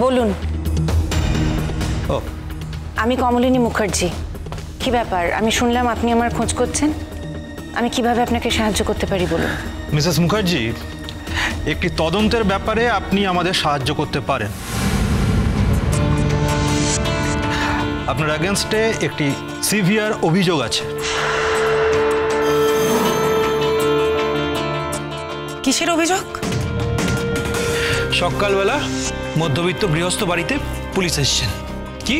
বলুন। ও, আমি কমলিনী মুখার্জি। কি ব্যাপার? আমি শুনলাম আপনি আমার খোঁজ করছেন। আমি কিভাবে আপনাকে সাহায্য করতে পারি বলুন। মিসেস মুখার্জি, একটি তদন্তের ব্যাপারে আপনি আমাদের সাহায্য করতে পারেন। আপনার এগেনস্টে একটি সিভিয়ার অভিযোগ আছে। কিসের অভিযোগ? সকালবেলা মধ্যবিত্ত গৃহস্থ বাড়িতে পুলিশ এসেছেন। কি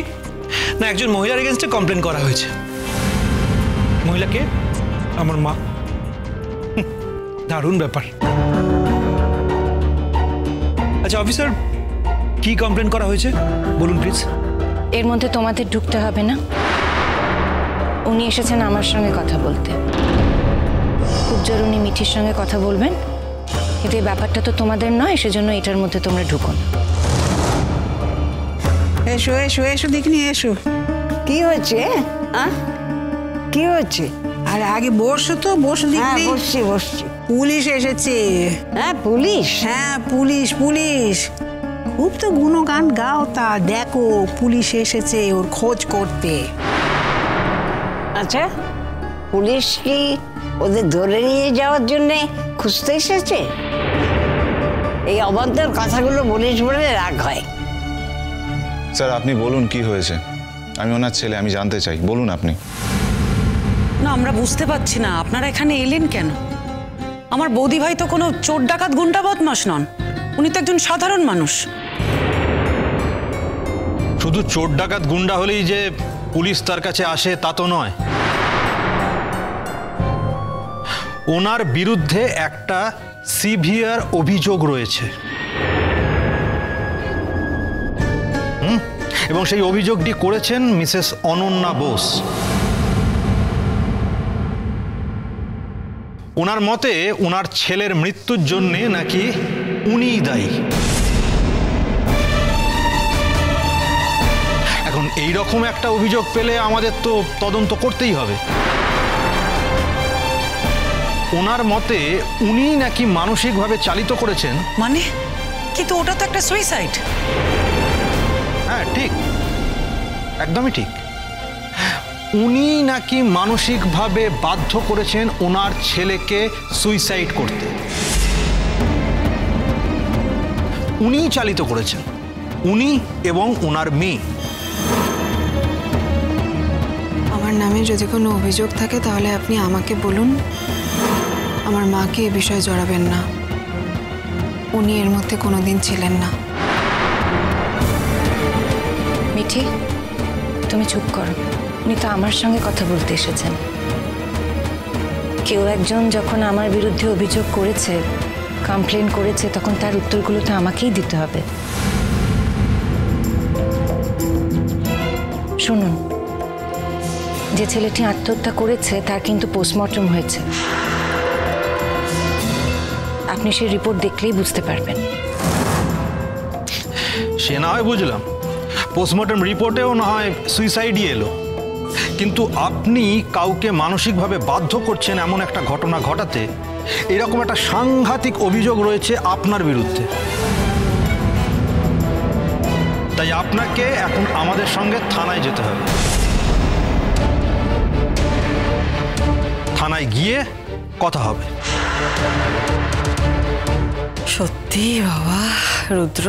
না, একজন মহিলার এগেনস্টে কমপ্লেন করা হয়েছে। মহিলাকে আমার মা। দারুণ ব্যাপার। আচ্ছা অফিসার, কি কমপ্লেন করা হয়েছে বলুন প্লিজ। এর মধ্যে তোমাদের ঢুকতে হবে না। উনি এসেছেন আমার সঙ্গে কথা বলতে। খুব জোর উনি মিঠির সঙ্গে কথা বলবেন, কিন্তু এই ব্যাপারটা তো তোমাদের নয়, সেজন্য এটার মধ্যে তোমরা ঢুকো না। এসো এসো এসো, দেখিনি এসো। কি হয়েছে? কি হয়েছে? আরে আগে বসো তো, বসো দেখি। বসছি বসছি। পুলিশ এসেছে। হ্যাঁ পুলিশ? হ্যাঁ পুলিশ পুলিশ। খুব তো গুণগান গাও, তা দেখো পুলিশ এসেছে ওর খোঁজ করতে। আচ্ছা, পুলিশ কি ওদের ধরে নিয়ে যাওয়ার জন্য খুঁজতে এসেছে? এই অবান্তর কথাগুলো বলিস বলে রাগ হয়। স্যার আপনি বলুন কি হয়েছে। আমি ওনার ছেলে, আমি জানতে চাই, বলুন আপনি। না, আমরা বুঝতে পারছি না আপনারা এখানে এলেন কেন। আমার বৌদি ভাই তো কোনো চোর ডাকাত গুন্ডা বদমাশ নন, উনি তো একজন সাধারণ মানুষ। শুধু চোর ডাকাত গুন্ডা হলেই যে পুলিশ তার কাছে আসে তা তো নয়। ওনার বিরুদ্ধে একটা সিভিয়ার অভিযোগ রয়েছে, এবং সেই অভিযোগটি করেছেন মিসেস অনন্যা বোস। ওনার মতে ওনার ছেলের মৃত্যুর জন্য নাকি উনিই দায়ী। এখন এই রকম একটা অভিযোগ পেলে আমাদের তো তদন্ত করতেই হবে। ওনার মতে উনিই নাকি মানসিকভাবে চালিত করেছেন। মানে? কিন্তু ওটা তো একটা সুইসাইড। হ্যাঁ ঠিক, একদমই ঠিক। উনি নাকি মানসিকভাবে বাধ্য করেছেন ওনার ছেলেকে সুইসাইড করতে। উনিই চালিত করেছেন, উনি এবং ওনার মেয়ে। আমার নামে যদি কোনো অভিযোগ থাকে তাহলে আপনি আমাকে বলুন, আমার মাকে এ বিষয়ে জড়াবেন না। উনি এর মধ্যে কোনোদিন ছিলেন না। মিঠি, তুমি চুপ করো। উনি তো আমার সঙ্গে কথা বলতে এসেছেন। কেউ একজন যখন আমার বিরুদ্ধে অভিযোগ করেছে, কমপ্লেন করেছে, তখন তার উত্তরগুলো তো আমাকেই দিতে হবে। শুনুন, যে ছেলেটি আত্মহত্যা করেছে তার কিন্তু পোস্টমর্টম হয়েছে। আপনি সেই রিপোর্ট দেখলেই বুঝতে পারবেন। সে না হয় বুঝলাম, পোস্টমর্টম রিপোর্টেও না হয় সুইসাইডই এলো, কিন্তু আপনি কাউকে মানসিকভাবে বাধ্য করছেন এমন একটা ঘটনা ঘটাতে, এরকম একটা সাংঘাতিক অভিযোগ রয়েছে আপনার বিরুদ্ধে। তাই আপনাকে এখন আমাদের সঙ্গে থানায় যেতে হবে। থানায় গিয়ে কথা হবে। সত্যি বাবা রুদ্র,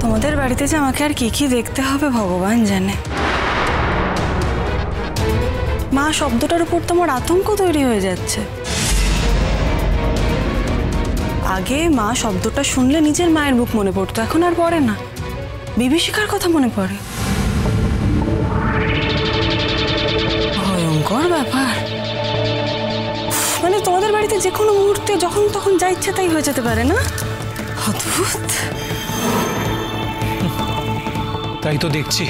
তোমাদের বাড়িতে যে আমাকে আর কি কি দেখতে হবে ভগবান জানে। মা শব্দটার উপর তোমার আতঙ্ক তৈরি হয়ে যাচ্ছে। আগে মা শব্দটা শুনলে নিজের মায়ের বুক মনে পড়তো, এখন আর পড়ে না, বিভীষিকার কথা মনে পড়ে। ভয়ঙ্কর ব্যাপার। মানে তোমাদের বাড়িতে যে কোনো মুহূর্তে যখন তখন যা ইচ্ছে তাই হয়ে যেতে পারে না? অদ্ভুত। তাই তো দেখছি।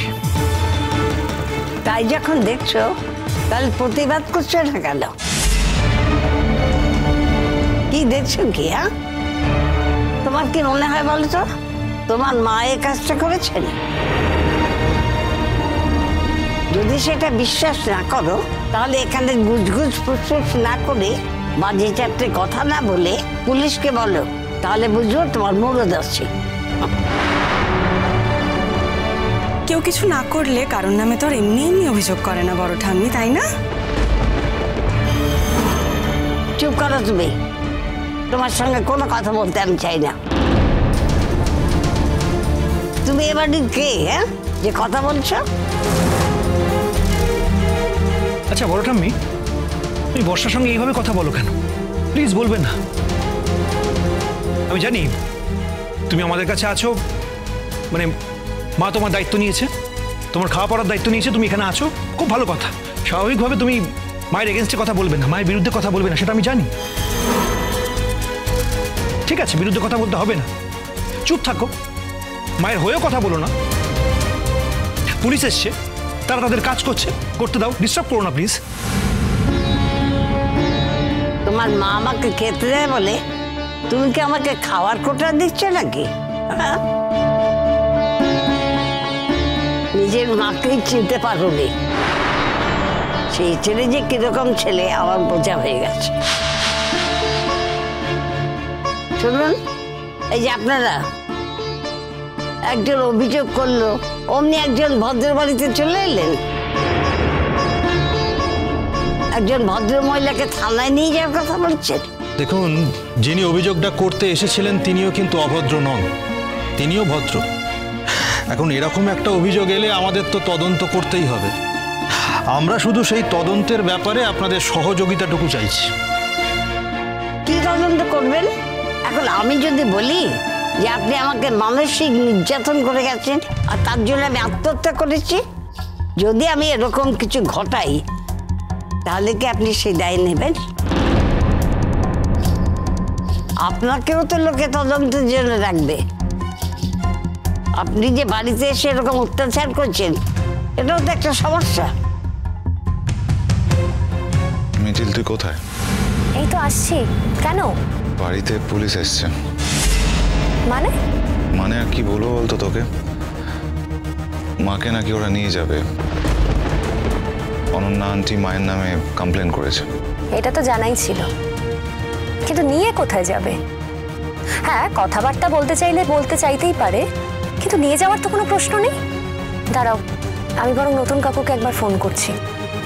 তাই যখন দেখছো তাহলে প্রতিবাদ করছো না কেন? কি দেখছো কি? তোমার কি মনে হয় বলো তো, তোমার মা এই কাজটা করেছেন? যদি সেটা বিশ্বাস না করো তাহলে এখানে গুজগুজ ফুসফুস না করে বাজে চারটে কথা না বলে পুলিশকে বলো, তাহলে বুঝবো তোমার মূল দর্শী। কেউ কিছু না করলে কারোর নামে তো আর এমনি এমনি অভিযোগ করে না বড় ঠাম্মি, তাই না? চুপ করো তুমি, তোমার সঙ্গে কোনো কথা বলতে আমি চাই না। তুমি এ বাড়ির কে, হ্যাঁ, যে কথা বলছো? আচ্ছা বড় ঠাম্মি, তুমি বর্ষার সঙ্গে এইভাবে কথা বলো কেন? প্লিজ বলবে না। আমি জানি তুমি আমাদের কাছে আছো, মানে মা তোমার দায়িত্ব নিয়েছে, তোমার খাওয়া পড়ার দায়িত্ব নিয়েছে, তুমি এখানে আছো, খুব ভালো কথা। স্বাভাবিকভাবে তুমি মায়ের এগেনস্টে কথা বলবে না, মায়ের বিরুদ্ধে কথা বলবে না, সেটা আমি জানি। ঠিক আছে, বিরুদ্ধে কথা বলতে হবে না, চুপ থাকো, মায়ের হয়েও কথা বলো না। পুলিশ এসছে, তারা তাদের কাজ করছে, করতে দাও, ডিস্টার্ব করো না প্লিজ। তোমার মা আমাকে খেতে দেয় বলে তুমি কি আমাকে খাওয়ার কোটা দিচ্ছ নাকি? হ্যাঁ? নিজের মাকেই চিনতে পারোনি, সেই ছেলে যে কিরকম ছেলে আমার বোঝা হয়ে গেছে। শুনুন, এই যে আপনারা একজন অভিযোগ করলো, অমনি একজন ভদ্র বাড়িতে চলে এলেন, একজন ভদ্র মহিলাকে থানায় নিয়ে যাওয়ার কথা বলছেন। দেখুন, যিনি অভিযোগটা করতে এসেছিলেন তিনিও কিন্তু অভদ্র নন, তিনিও ভদ্র। এখন এরকম একটা অভিযোগ এলে আমাদের তো তদন্ত করতেই হবে। আমরা শুধু সেই তদন্তের ব্যাপারে আপনাদের সহযোগিতাটুকু চাইছি। কি তদন্ত করবেন? এখন আমি যদি বলি যে আপনি আমাকে মানসিক নির্যাতন করে গেছেন আর তার জন্য আমি আত্মহত্যা করেছি, যদি আমি এরকম কিছু ঘটাই তাহলে কি আপনি সেই দায় নেবেন? আপনাকেও তো লোকে তদন্তের জন্য রাখবে। আপনি যে বাড়িতে এসে এরকম অত্যাচার করছেন, এটাও তো একটা সমস্যা। মিঠিল, তুই কোথায়? এই তো আসছি। কেন? বাড়িতে পুলিশ এসছে। মানে? মানে আর কি বলবো বলতো তোকে, মাকে নাকি ওরা নিয়ে যাবে। অনন্যা আন্টি মায়ের নামে কমপ্লেন করেছে। এটা তো জানাই ছিল, কিন্তু নিয়ে কোথায় যাবে? হ্যাঁ, কথাবার্তা বলতে চাইলে বলতে চাইতেই পারে, কিন্তু নিয়ে যাওয়ার তো কোনো প্রশ্ন নেই। দাঁড়াও, আমি বরং নতুন কাকুকে একবার ফোন করছি,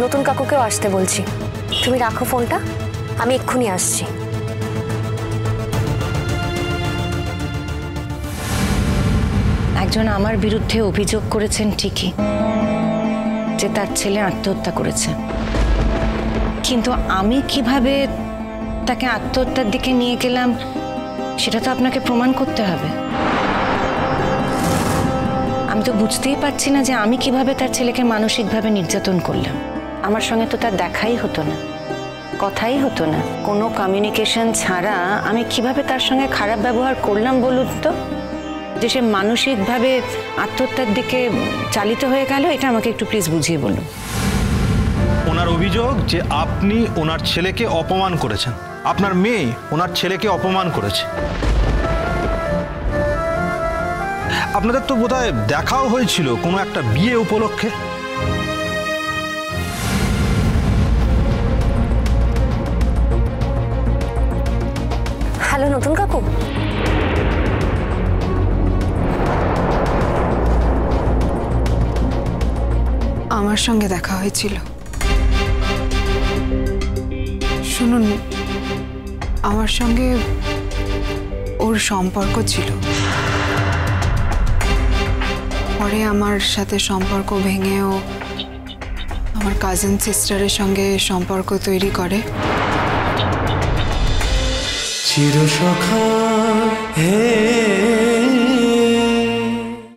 নতুন কাকুকেও আসতে বলছি। তুমি রাখো ফোনটা, আমি এক্ষুনি আসছি। একজন আমার বিরুদ্ধে অভিযোগ করেছেন ঠিকই যে তার ছেলে আত্মহত্যা করেছে, কিন্তু আমি কিভাবে তাকে আত্মহত্যার দিকে নিয়ে গেলাম সেটা তো আপনাকে প্রমাণ করতে হবে। আমি তো বুঝতেই পারছি না যে আমি কিভাবে তার ছেলেকে মানসিকভাবে নির্যাতন করলাম। আমার সঙ্গে তো তার দেখাই হতো না, কথাই হতো না, কোনো কমিউনিকেশন ছাড়া আমি কিভাবে তার সঙ্গে খারাপ ব্যবহার করলাম বলুন তো, যে সে মানসিকভাবে আত্মহত্যার দিকে চালিত হয়ে গেল? এটা আমাকে একটু প্লিজ বুঝিয়ে বলুন। ওনার অভিযোগ যে আপনি ওনার ছেলেকে অপমান করেছেন, আপনার মেয়ে ওনার ছেলেকে অপমান করেছে। আপনাদের তো বোধহয় দেখাও হয়েছিল কোনো একটা বিয়ে উপলক্ষে। হ্যালো নতুন কাকু। আমার সঙ্গে দেখা হয়েছিল। শুনুন, আমার সঙ্গে ওর সম্পর্ক ছিল, পরে আমার সাথে সম্পর্ক ভেঙেও আমার কাজিন সিস্টারের সঙ্গে সম্পর্ক তৈরি করে। চিরসখা হে